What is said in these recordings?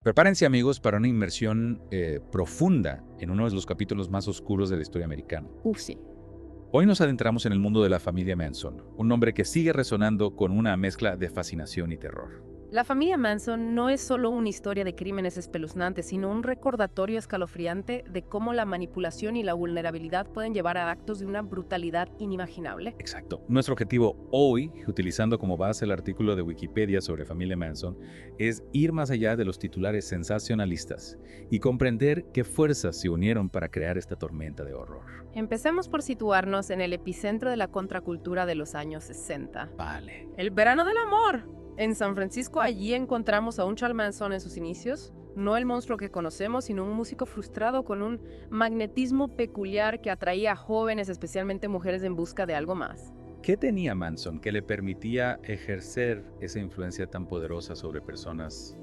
Prepárense amigos para una inmersión profunda en uno de los capítulos más oscuros de la historia americana. Sí. Hoy nos adentramos en el mundo de la familia Manson, un nombre que sigue resonando con una mezcla de fascinación y terror. La familia Manson no es solo una historia de crímenes espeluznantes, sino un recordatorio escalofriante de cómo la manipulación y la vulnerabilidad pueden llevar a actos de una brutalidad inimaginable. Exacto. Nuestro objetivo hoy, utilizando como base el artículo de Wikipedia sobre familia Manson, es ir más allá de los titulares sensacionalistas y comprender qué fuerzas se unieron para crear esta tormenta de horror. Empecemos por situarnos en el epicentro de la contracultura de los años 60. Vale. El verano del amor. En San Francisco, allí encontramos a un Charles Manson en sus inicios, no el monstruo que conocemos, sino un músico frustrado con un magnetismo peculiar que atraía a jóvenes, especialmente mujeres, en busca de algo más. ¿Qué tenía Manson que le permitía ejercer esa influencia tan poderosa sobre personas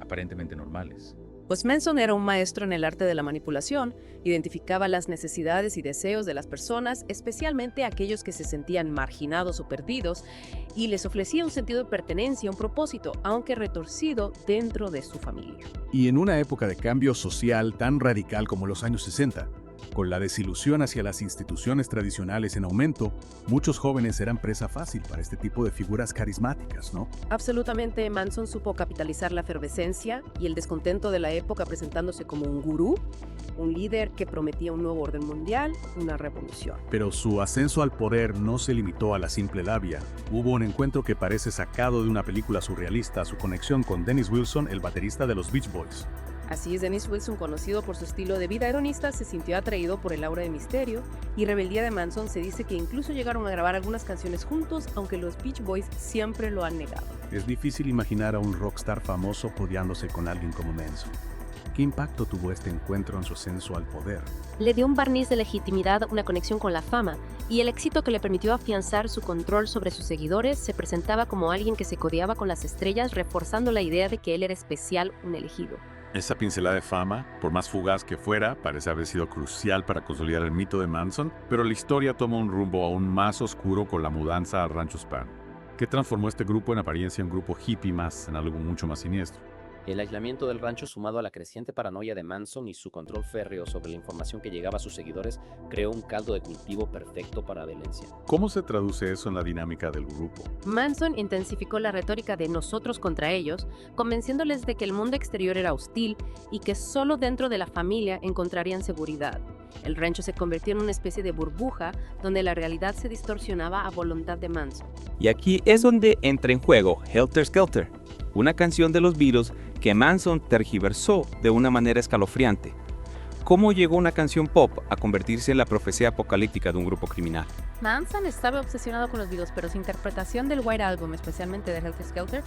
aparentemente normales? Pues Manson era un maestro en el arte de la manipulación, identificaba las necesidades y deseos de las personas, especialmente aquellos que se sentían marginados o perdidos, y les ofrecía un sentido de pertenencia, un propósito, aunque retorcido, dentro de su familia. Y en una época de cambio social tan radical como los años 60, con la desilusión hacia las instituciones tradicionales en aumento, muchos jóvenes eran presa fácil para este tipo de figuras carismáticas, ¿no? Absolutamente, Manson supo capitalizar la efervescencia y el descontento de la época presentándose como un gurú, un líder que prometía un nuevo orden mundial, una revolución. Pero su ascenso al poder no se limitó a la simple labia. Hubo un encuentro que parece sacado de una película surrealista, su conexión con Dennis Wilson, el baterista de los Beach Boys. Así es, Dennis Wilson, conocido por su estilo de vida hedonista, se sintió atraído por el aura de misterio y rebeldía de Manson. Se dice que incluso llegaron a grabar algunas canciones juntos, aunque los Beach Boys siempre lo han negado. Es difícil imaginar a un rockstar famoso codeándose con alguien como Manson. ¿Qué impacto tuvo este encuentro en su ascenso al poder? Le dio un barniz de legitimidad, una conexión con la fama, y el éxito que le permitió afianzar su control sobre sus seguidores. Se presentaba como alguien que se codeaba con las estrellas, reforzando la idea de que él era especial, un elegido. Esa pincelada de fama, por más fugaz que fuera, parece haber sido crucial para consolidar el mito de Manson, pero la historia toma un rumbo aún más oscuro con la mudanza al Rancho Spahn, que transformó este grupo en apariencia un grupo hippie más en algo mucho más siniestro. El aislamiento del rancho, sumado a la creciente paranoia de Manson y su control férreo sobre la información que llegaba a sus seguidores, creó un caldo de cultivo perfecto para la violencia. ¿Cómo se traduce eso en la dinámica del grupo? Manson intensificó la retórica de nosotros contra ellos, convenciéndoles de que el mundo exterior era hostil y que solo dentro de la familia encontrarían seguridad. El rancho se convirtió en una especie de burbuja donde la realidad se distorsionaba a voluntad de Manson. Y aquí es donde entra en juego Helter Skelter, una canción de los Beatles que Manson tergiversó de una manera escalofriante. ¿Cómo llegó una canción pop a convertirse en la profecía apocalíptica de un grupo criminal? Manson estaba obsesionado con los Beatles, pero su interpretación del White Album, especialmente de Helter Skelter,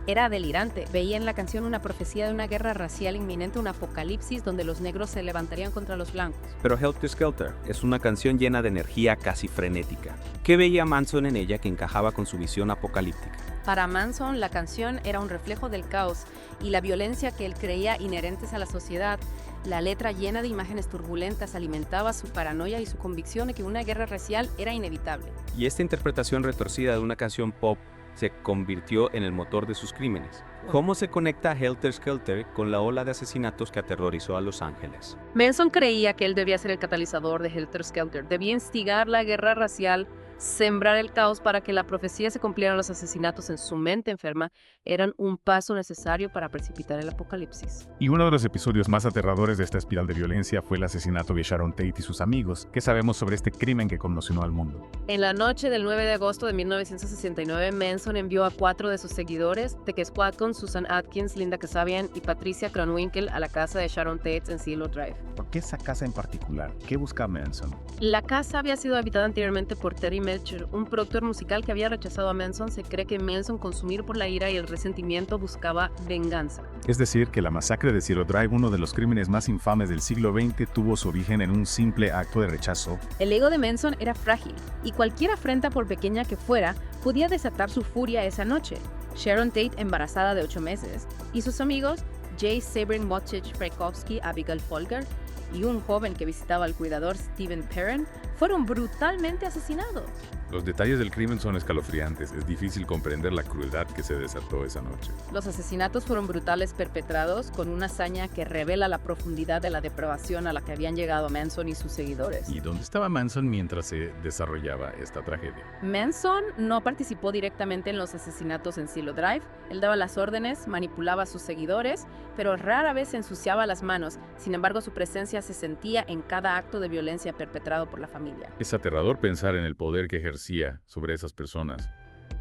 era delirante. Veía en la canción una profecía de una guerra racial inminente, un apocalipsis donde los negros se levantarían contra los blancos. Pero Helter Skelter es una canción llena de energía casi frenética. ¿Qué veía Manson en ella que encajaba con su visión apocalíptica? Para Manson, la canción era un reflejo del caos y la violencia que él creía inherentes a la sociedad. La letra llena de imágenes turbulentas alimentaba su paranoia y su convicción de que una guerra racial era inevitable. Y esta interpretación retorcida de una canción pop se convirtió en el motor de sus crímenes. ¿Cómo se conecta Helter Skelter con la ola de asesinatos que aterrorizó a Los Ángeles? Manson creía que él debía ser el catalizador de Helter Skelter, debía instigar la guerra racial, sembrar el caos para que la profecía se cumpliera. Los asesinatos en su mente enferma eran un paso necesario para precipitar el apocalipsis. Y uno de los episodios más aterradores de esta espiral de violencia fue el asesinato de Sharon Tate y sus amigos. ¿Qué sabemos sobre este crimen que conmocionó al mundo? En la noche del 9 de agosto de 1969, Manson envió a 4 de sus seguidores, Teke Squadron, Susan Atkins, Linda Kasabian y Patricia Kronwinkel, a la casa de Sharon Tate en Cielo Drive. ¿Por qué esa casa en particular? ¿Qué busca Manson? La casa había sido habitada anteriormente por Terry Melcher, un productor musical que había rechazado a Manson. Se cree que Manson, consumido por la ira y el resentimiento, buscaba venganza. Es decir, que la masacre de Cielo Drive, uno de los crímenes más infames del siglo XX, tuvo su origen en un simple acto de rechazo. El ego de Manson era frágil, y cualquier afrenta, por pequeña que fuera, podía desatar su furia esa noche. Sharon Tate, embarazada de 8 meses, y sus amigos, Jay Sabrin Motchich Frykowski, Abigail Folger, y un joven que visitaba al cuidador Steven Perrin, fueron brutalmente asesinados. Los detalles del crimen son escalofriantes. Es difícil comprender la crueldad que se desató esa noche. Los asesinatos fueron brutales, perpetrados con una hazaña que revela la profundidad de la depravación a la que habían llegado Manson y sus seguidores. ¿Y dónde estaba Manson mientras se desarrollaba esta tragedia? Manson no participó directamente en los asesinatos en Silo Drive. Él daba las órdenes, manipulaba a sus seguidores, pero rara vez se ensuciaba las manos. Sin embargo, su presencia se sentía en cada acto de violencia perpetrado por la familia. Es aterrador pensar en el poder que ejercía sobre esas personas,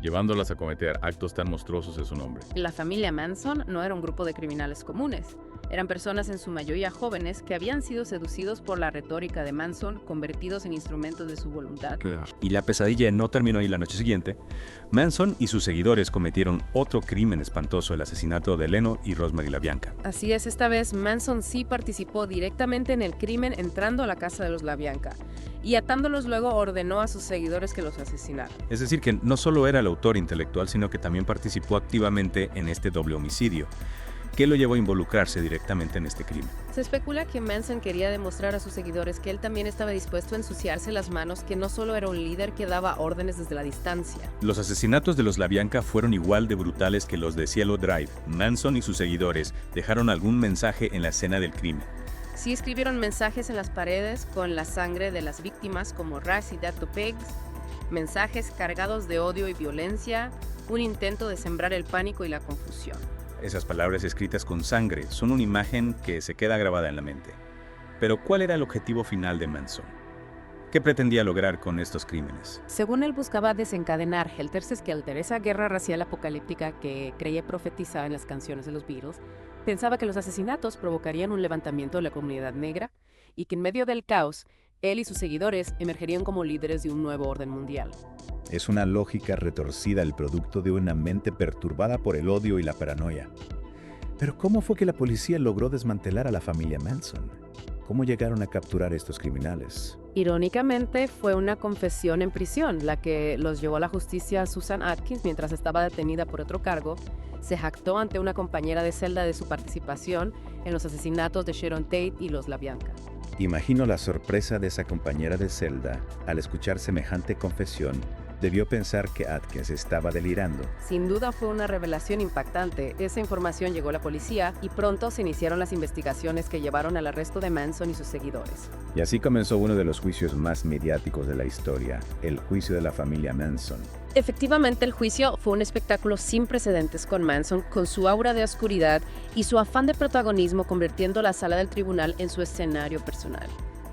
llevándolas a cometer actos tan monstruosos en su nombre. La familia Manson no era un grupo de criminales comunes. Eran personas en su mayoría jóvenes que habían sido seducidos por la retórica de Manson, convertidos en instrumentos de su voluntad. Y la pesadilla no terminó ahí. La noche siguiente, Manson y sus seguidores cometieron otro crimen espantoso, el asesinato de Leno y Rosemary LaBianca. Así es, esta vez Manson sí participó directamente en el crimen entrando a la casa de los LaBianca y atándolos luego ordenó a sus seguidores que los asesinaran. Es decir, que no solo era el autor intelectual, sino que también participó activamente en este doble homicidio, que lo llevó a involucrarse directamente en este crimen. Se especula que Manson quería demostrar a sus seguidores que él también estaba dispuesto a ensuciarse las manos, que no solo era un líder que daba órdenes desde la distancia. Los asesinatos de los LaBianca fueron igual de brutales que los de Cielo Drive. Manson y sus seguidores dejaron algún mensaje en la escena del crimen. Sí escribieron mensajes en las paredes con la sangre de las víctimas como Ras y Death to Pigs, mensajes cargados de odio y violencia, un intento de sembrar el pánico y la confusión. Esas palabras escritas con sangre son una imagen que se queda grabada en la mente. Pero ¿cuál era el objetivo final de Manson? ¿Qué pretendía lograr con estos crímenes? Según él, buscaba desencadenar Helter Skelter, esa guerra racial apocalíptica que creía profetizar en las canciones de los Beatles. Pensaba que los asesinatos provocarían un levantamiento de la comunidad negra y que en medio del caos, él y sus seguidores emergerían como líderes de un nuevo orden mundial. Es una lógica retorcida, el producto de una mente perturbada por el odio y la paranoia. Pero ¿cómo fue que la policía logró desmantelar a la familia Manson? ¿Cómo llegaron a capturar a estos criminales? Irónicamente, fue una confesión en prisión la que los llevó a la justicia. Susan Atkins, mientras estaba detenida por otro cargo, se jactó ante una compañera de celda de su participación en los asesinatos de Sharon Tate y los LaBianca. Imagino la sorpresa de esa compañera de celda al escuchar semejante confesión. Debió pensar que Atkins estaba delirando. Sin duda fue una revelación impactante. Esa información llegó a la policía y pronto se iniciaron las investigaciones que llevaron al arresto de Manson y sus seguidores. Y así comenzó uno de los juicios más mediáticos de la historia, el juicio de la familia Manson. Efectivamente, el juicio fue un espectáculo sin precedentes con Manson, con su aura de oscuridad y su afán de protagonismo, convirtiendo la sala del tribunal en su escenario personal.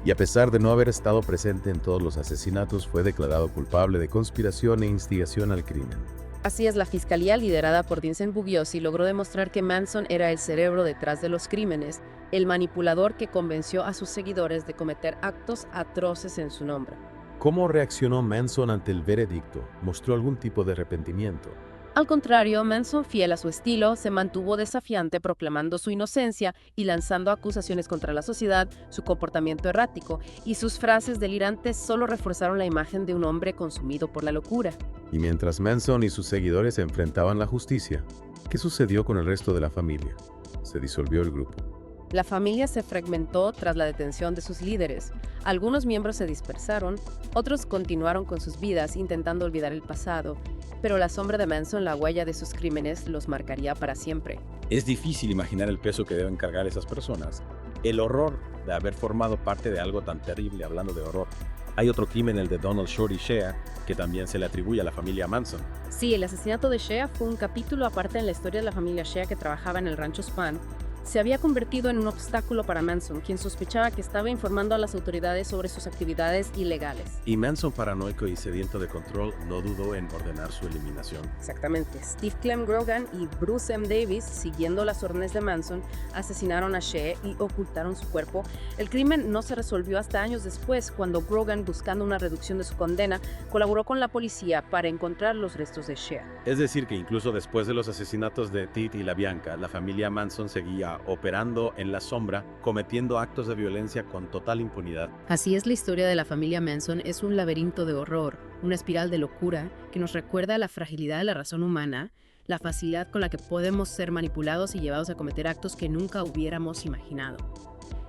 Y a pesar de no haber estado presente en todos los asesinatos, fue declarado culpable de conspiración e instigación al crimen. Así es, la fiscalía liderada por Vincent Bugliosi logró demostrar que Manson era el cerebro detrás de los crímenes, el manipulador que convenció a sus seguidores de cometer actos atroces en su nombre. ¿Cómo reaccionó Manson ante el veredicto? ¿Mostró algún tipo de arrepentimiento? Al contrario, Manson, fiel a su estilo, se mantuvo desafiante proclamando su inocencia y lanzando acusaciones contra la sociedad, su comportamiento errático y sus frases delirantes solo reforzaron la imagen de un hombre consumido por la locura. Y mientras Manson y sus seguidores enfrentaban la justicia, ¿qué sucedió con el resto de la familia? Se disolvió el grupo. La familia se fragmentó tras la detención de sus líderes. Algunos miembros se dispersaron, otros continuaron con sus vidas intentando olvidar el pasado, pero la sombra de Manson, la huella de sus crímenes, los marcaría para siempre. Es difícil imaginar el peso que deben cargar esas personas. El horror de haber formado parte de algo tan terrible, hablando de horror. Hay otro crimen, el de Donald Shorty Shea, que también se le atribuye a la familia Manson. Sí, el asesinato de Shea fue un capítulo aparte en la historia de la familia Shea que trabajaba en el rancho Span. Se había convertido en un obstáculo para Manson, quien sospechaba que estaba informando a las autoridades sobre sus actividades ilegales. Y Manson, paranoico y sediento de control, no dudó en ordenar su eliminación. Exactamente. Steve Clem Grogan y Bruce M. Davis, siguiendo las órdenes de Manson, asesinaron a Shea y ocultaron su cuerpo. El crimen no se resolvió hasta años después, cuando Grogan, buscando una reducción de su condena, colaboró con la policía para encontrar los restos de Shea. Es decir, que incluso después de los asesinatos de Tate y LaBianca, la familia Manson seguía operando en la sombra, cometiendo actos de violencia con total impunidad. Así es, la historia de la familia Manson es un laberinto de horror, una espiral de locura que nos recuerda la fragilidad de la razón humana, la facilidad con la que podemos ser manipulados y llevados a cometer actos que nunca hubiéramos imaginado.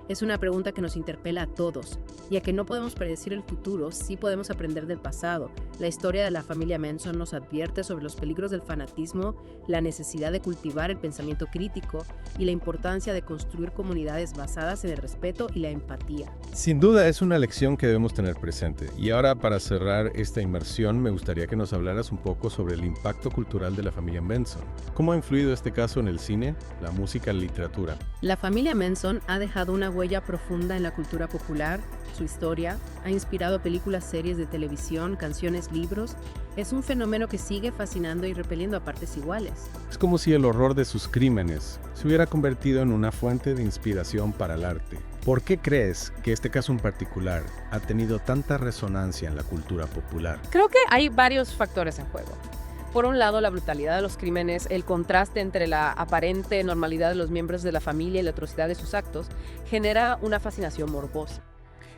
Es una pregunta que nos interpela a todos, ya que no podemos predecir el futuro, sí podemos aprender del pasado. La historia de la familia Manson nos advierte sobre los peligros del fanatismo, la necesidad de cultivar el pensamiento crítico y la importancia de construir comunidades basadas en el respeto y la empatía. Sin duda es una lección que debemos tener presente. Y ahora, para cerrar esta inmersión, me gustaría que nos hablaras un poco sobre el impacto cultural de la familia Manson. ¿Cómo ha influido este caso en el cine, la música y la literatura? La familia Manson ha dejado una huella profunda en la cultura popular. Su historia ha inspirado películas, series de televisión, canciones, libros. Es un fenómeno que sigue fascinando y repeliendo a partes iguales. Es como si el horror de sus crímenes se hubiera convertido en una fuente de inspiración para el arte. ¿Por qué crees que este caso en particular ha tenido tanta resonancia en la cultura popular? Creo que hay varios factores en juego. Por un lado, la brutalidad de los crímenes, el contraste entre la aparente normalidad de los miembros de la familia y la atrocidad de sus actos, genera una fascinación morbosa.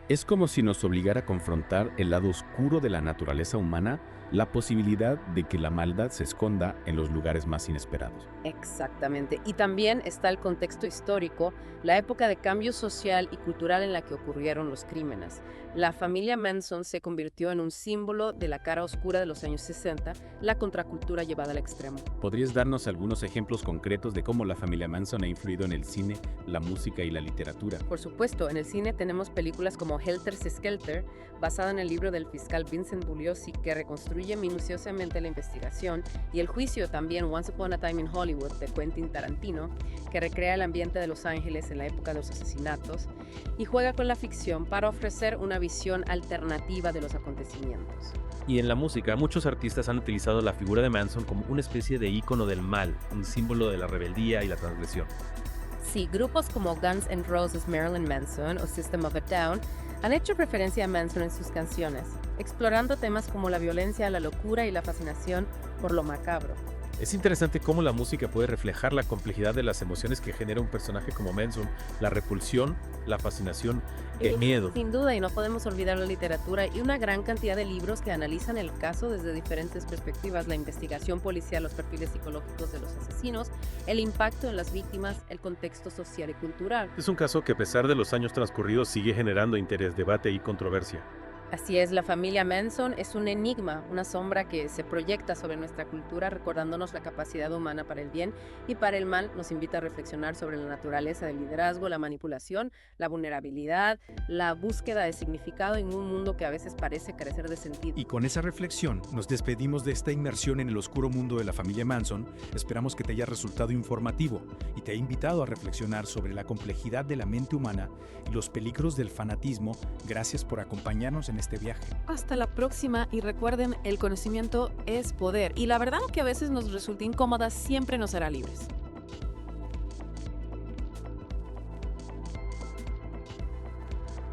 Es como si nos obligara a confrontar el lado oscuro de la naturaleza humana, la posibilidad de que la maldad se esconda en los lugares más inesperados. Exactamente. Y también está el contexto histórico, la época de cambio social y cultural en la que ocurrieron los crímenes. La familia Manson se convirtió en un símbolo de la cara oscura de los años 60, la contracultura llevada al extremo. ¿Podrías darnos algunos ejemplos concretos de cómo la familia Manson ha influido en el cine, la música y la literatura? Por supuesto, en el cine tenemos películas como Helter Skelter, basada en el libro del fiscal Vincent Bugliosi, que reconstruye minuciosamente la investigación, y el juicio también Once Upon a Time in Hollywood de Quentin Tarantino, que recrea el ambiente de Los Ángeles en la época de los asesinatos y juega con la ficción para ofrecer una visión alternativa de los acontecimientos. Y en la música, muchos artistas han utilizado la figura de Manson como una especie de ícono del mal, un símbolo de la rebeldía y la transgresión. Sí, grupos como Guns N' Roses, Marilyn Manson o System of a Down han hecho referencia a Manson en sus canciones, explorando temas como la violencia, la locura y la fascinación por lo macabro. Es interesante cómo la música puede reflejar la complejidad de las emociones que genera un personaje como Manson, la repulsión, la fascinación, el miedo. Sin duda, y no podemos olvidar la literatura y una gran cantidad de libros que analizan el caso desde diferentes perspectivas, la investigación policial, los perfiles psicológicos de los asesinos, el impacto en las víctimas, el contexto social y cultural. Es un caso que a pesar de los años transcurridos sigue generando interés, debate y controversia. Así es, la familia Manson es un enigma, una sombra que se proyecta sobre nuestra cultura, recordándonos la capacidad humana para el bien y para el mal. Nos invita a reflexionar sobre la naturaleza del liderazgo, la manipulación, la vulnerabilidad, la búsqueda de significado en un mundo que a veces parece carecer de sentido. Y con esa reflexión nos despedimos de esta inmersión en el oscuro mundo de la familia Manson. Esperamos que te haya resultado informativo y te ha invitado a reflexionar sobre la complejidad de la mente humana y los peligros del fanatismo. Gracias por acompañarnos en este viaje. Hasta la próxima, y recuerden, el conocimiento es poder, y la verdad que a veces nos resulta incómoda siempre nos hará libres.